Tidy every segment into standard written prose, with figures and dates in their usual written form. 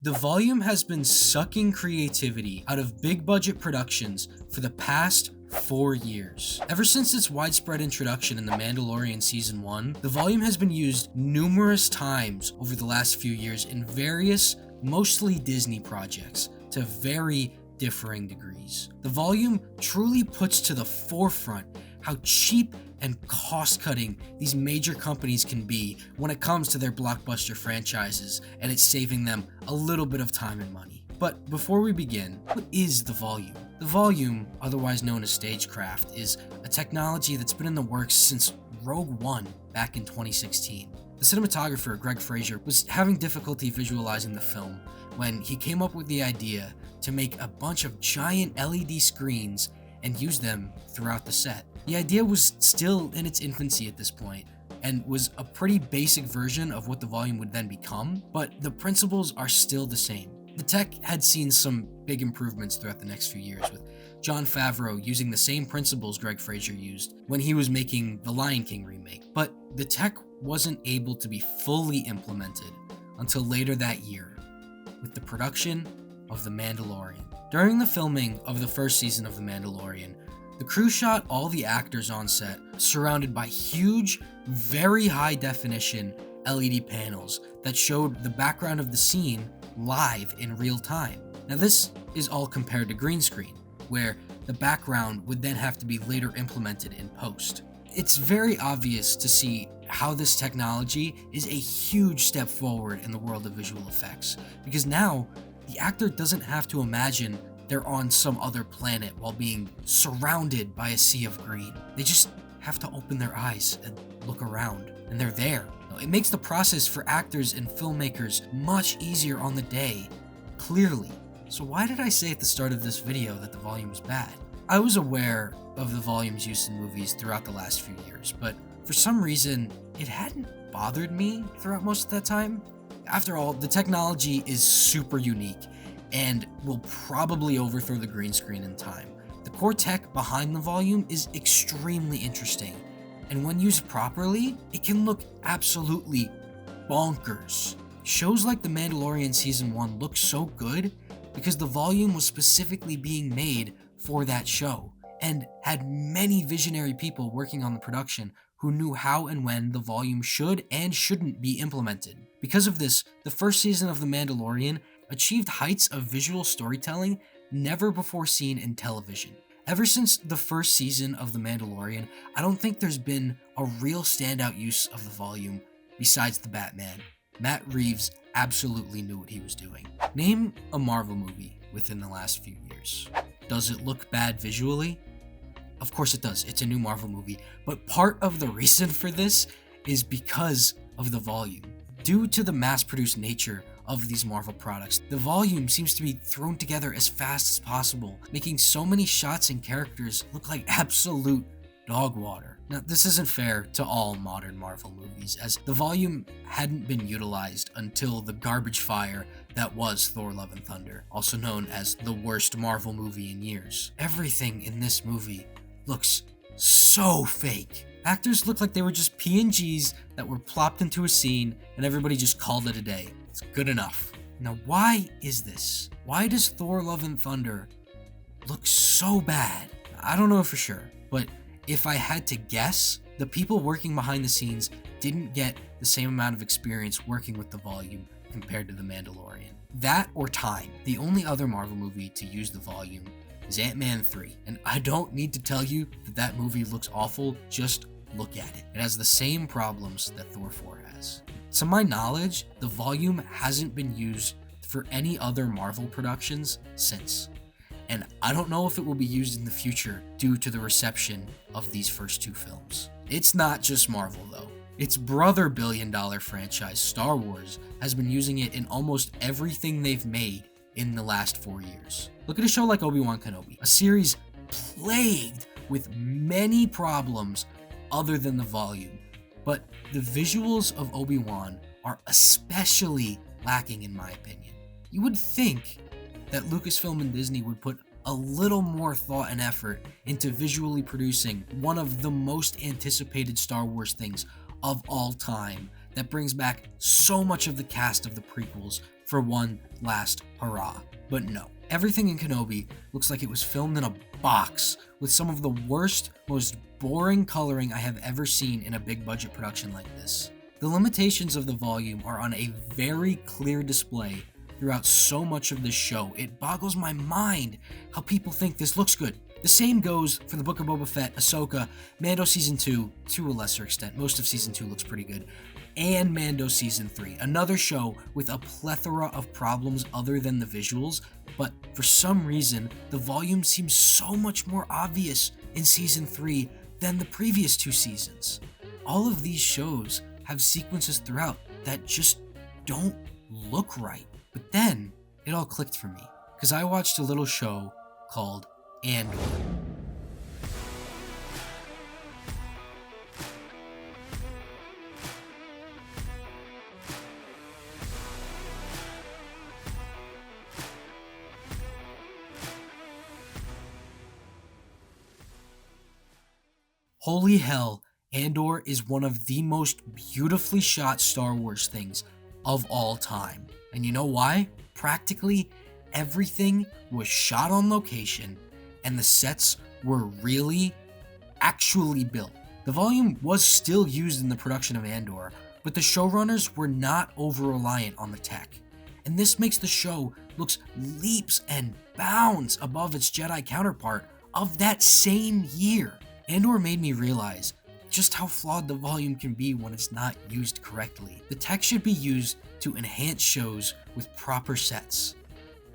The volume has been sucking creativity out of big budget productions for the past 4 years. Ever since its widespread introduction in The Mandalorian Season 1, the volume has been used numerous times over the last few years in various, mostly Disney projects, to very differing degrees. The volume truly puts to the forefront how cheap and cost-cutting these major companies can be when it comes to their blockbuster franchises, and it's saving them a little bit of time and money. But before we begin, what is the volume? The volume, otherwise known as stagecraft, is a technology that's been in the works since Rogue One back in 2016. The cinematographer, Greg Fraser, was having difficulty visualizing the film when he came up with the idea to make a bunch of giant LED screens and use them throughout the set. The idea was still in its infancy at this point, and was a pretty basic version of what the volume would then become, but the principles are still the same. The tech had seen some big improvements throughout the next few years, with Jon Favreau using the same principles Greg Fraser used when he was making the Lion King remake, but the tech wasn't able to be fully implemented until later that year, with the production of The Mandalorian. During the filming of the first season of The Mandalorian, the crew shot all the actors on set surrounded by huge, very high definition LED panels that showed the background of the scene live in real time. Now this is all compared to green screen, where the background would then have to be later implemented in post. It's very obvious to see how this technology is a huge step forward in the world of visual effects, because now the actor doesn't have to imagine they're on some other planet while being surrounded by a sea of green. They just have to open their eyes and look around, and they're there. It makes the process for actors and filmmakers much easier on the day, clearly. So why did I say at the start of this video that the volume is bad? I was aware of the volume's use in movies throughout the last few years, but for some reason, it hadn't bothered me throughout most of that time. After all, the technology is super unique and will probably overthrow the green screen in time. The core tech behind the volume is extremely interesting, and when used properly, it can look absolutely bonkers. Shows like The Mandalorian Season 1 look so good because the volume was specifically being made for that show, and had many visionary people working on the production who knew how and when the volume should and shouldn't be implemented. Because of this, the first season of The Mandalorian achieved heights of visual storytelling never before seen in television. Ever since the first season of The Mandalorian, I don't think there's been a real standout use of the volume besides the Batman. Matt Reeves absolutely knew what he was doing. Name a Marvel movie within the last few years. Does it look bad visually? Of course it does, it's a new Marvel movie, but part of the reason for this is because of the volume. Due to the mass-produced nature of these Marvel products, the volume seems to be thrown together as fast as possible, making so many shots and characters look like absolute dog water. Now, this isn't fair to all modern Marvel movies, as the volume hadn't been utilized until the garbage fire that was Thor: Love and Thunder, also known as the worst Marvel movie in years. Everything in this movie looks so fake. Actors look like they were just PNGs that were plopped into a scene and everybody just called it a day. It's good enough. Now, why is this? Why does Thor: Love and Thunder look so bad? I don't know for sure, but if I had to guess, the people working behind the scenes didn't get the same amount of experience working with the volume compared to The Mandalorian. That or time. The only other Marvel movie to use the volume is Ant-Man 3, and I don't need to tell you that that movie looks awful, just look at it. It has the same problems that Thor 4 has. To my knowledge, the volume hasn't been used for any other Marvel productions since, and I don't know if it will be used in the future due to the reception of these first two films. It's not just Marvel though. Its brother billion-dollar franchise, Star Wars, has been using it in almost everything they've made in the last 4 years. Look at a show like Obi-Wan Kenobi, a series plagued with many problems other than the volume, but the visuals of Obi-Wan are especially lacking in my opinion. You would think that Lucasfilm and Disney would put a little more thought and effort into visually producing one of the most anticipated Star Wars things of all time that brings back so much of the cast of the prequels for one last hurrah. But no, everything in Kenobi looks like it was filmed in a box with some of the worst, most boring coloring I have ever seen in a big budget production like this. The limitations of the volume are on a very clear display throughout so much of this show. It boggles my mind how people think this looks good. The same goes for the Book of Boba Fett, Ahsoka, Mando Season 2, to a lesser extent. Most of Season 2 looks pretty good. And Mando Season 3, another show with a plethora of problems other than the visuals, but for some reason, the volume seems so much more obvious in Season 3 than the previous 2 seasons. All of these shows have sequences throughout that just don't look right. But then, it all clicked for me, because I watched a little show called Andor. Holy hell, Andor is one of the most beautifully shot Star Wars things of all time. And you know why? Practically everything was shot on location, and the sets were really, actually built. The volume was still used in the production of Andor, but the showrunners were not over-reliant on the tech. And this makes the show look leaps and bounds above its Jedi counterpart of that same year. Andor made me realize just how flawed the volume can be when it's not used correctly. The tech should be used to enhance shows with proper sets,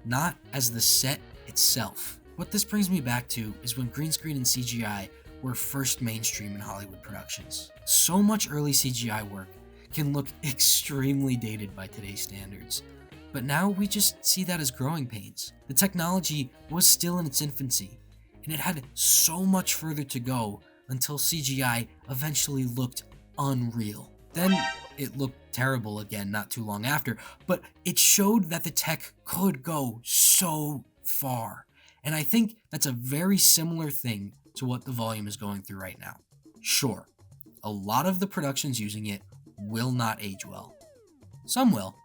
not as the set itself. What this brings me back to is when green screen and CGI were first mainstream in Hollywood productions. So much early CGI work can look extremely dated by today's standards, but now we just see that as growing pains. The technology was still in its infancy, and it had so much further to go until CGI eventually looked unreal. Then it looked terrible again not too long after, but it showed that the tech could go so far. And I think that's a very similar thing to what the volume is going through right now. Sure, a lot of the productions using it will not age well. Some will,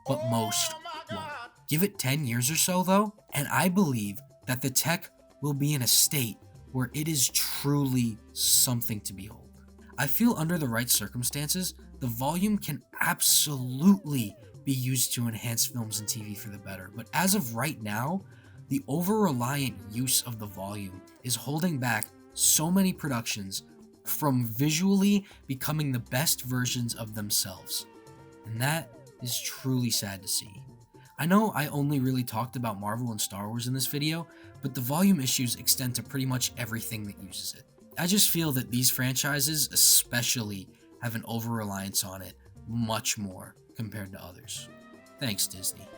but most won't. Give it 10 years or so though, and I believe that the tech will be in a state where it is truly something to behold. I feel under the right circumstances, the volume can absolutely be used to enhance films and TV for the better, but as of right now, the over-reliant use of the volume is holding back so many productions from visually becoming the best versions of themselves. And that is truly sad to see. I know I only really talked about Marvel and Star Wars in this video, but the volume issues extend to pretty much everything that uses it. I just feel that these franchises especially have an over-reliance on it much more compared to others. Thanks, Disney.